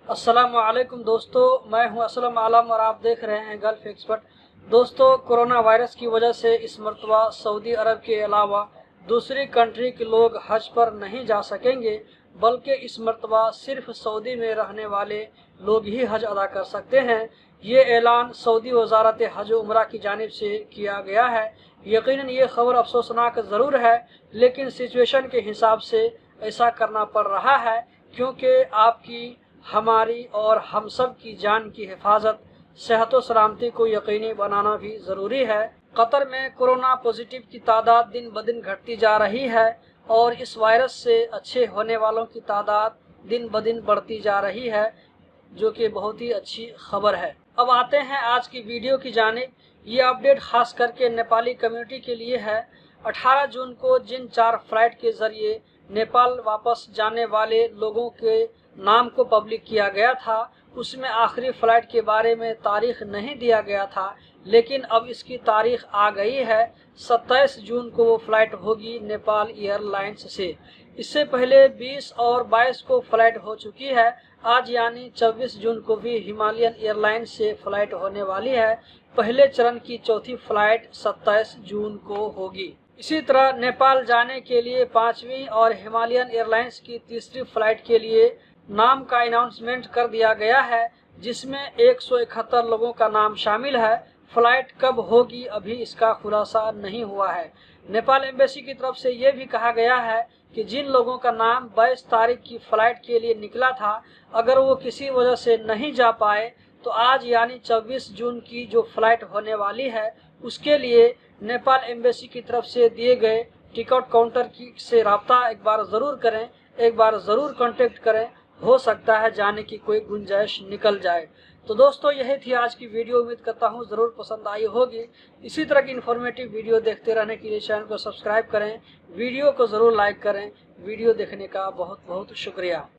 अस्सलामुअलैकुम दोस्तों, मैं हूं असलम आलम और आप देख रहे हैं गल्फ एक्सपर्ट। दोस्तों, कोरोना वायरस की वजह से इस मरतबा सऊदी अरब के अलावा दूसरी कंट्री के लोग हज पर नहीं जा सकेंगे, बल्कि इस मरतबा सिर्फ सऊदी में रहने वाले लोग ही हज अदा कर सकते हैं। ये ऐलान सऊदी वजारत हज उम्रा की जानिब से किया गया है। यकीनन ये खबर अफसोसनाक ज़रूर है, लेकिन सिचुएशन के हिसाब से ऐसा करना पड़ रहा है, क्योंकि आपकी, हमारी और हम सब की जान की हिफाजत, सेहत व सलामती को यकीनी बनाना भी ज़रूरी है। कतर में कोरोना पॉजिटिव की तादाद दिन ब दिन घटती जा रही है और इस वायरस से अच्छे होने वालों की तादाद दिन ब दिन बढ़ती जा रही है, जो कि बहुत ही अच्छी खबर है। अब आते हैं आज की वीडियो की जानिब। ये अपडेट खास करके नेपाली कम्युनिटी के लिए है। 18 जून को जिन 4 फ्लाइट के ज़रिए नेपाल वापस जाने वाले लोगों के नाम को पब्लिक किया गया था, उसमें आखिरी फ़्लाइट के बारे में तारीख नहीं दिया गया था, लेकिन अब इसकी तारीख आ गई है। 27 जून को वो फ़्लाइट होगी नेपाल एयरलाइंस से। इससे पहले 20 और 22 को फ़्लाइट हो चुकी है। आज यानी 24 जून को भी हिमालयन एयरलाइंस से फ़्लाइट होने वाली है। पहले चरण की चौथी फ़्लाइट 27 जून को होगी। इसी तरह नेपाल जाने के लिए 5वीं और हिमालयन एयरलाइंस की तीसरी फ़्लाइट के लिए नाम का अनाउंसमेंट कर दिया गया है, जिसमें 171 लोगों का नाम शामिल है। फ़्लाइट कब होगी अभी इसका खुलासा नहीं हुआ है। नेपाल एम्बेसी की तरफ से ये भी कहा गया है कि जिन लोगों का नाम 22 तारीख की फ़्लाइट के लिए निकला था, अगर वो किसी वजह से नहीं जा पाए तो आज यानी 24 जून की जो फ़्लाइट होने वाली है, उसके लिए नेपाल एम्बेसी की तरफ से दिए गए टिकट काउंटर की से रब्ता एक बार ज़रूर करें, एक बार ज़रूर कांटेक्ट करें। हो सकता है जाने की कोई गुंजाइश निकल जाए। तो दोस्तों, यही थी आज की वीडियो। उम्मीद करता हूँ ज़रूर पसंद आई होगी। इसी तरह की इन्फॉर्मेटिव वीडियो देखते रहने के लिए चैनल को सब्सक्राइब करें, वीडियो को ज़रूर लाइक करें। वीडियो देखने का बहुत बहुत शुक्रिया।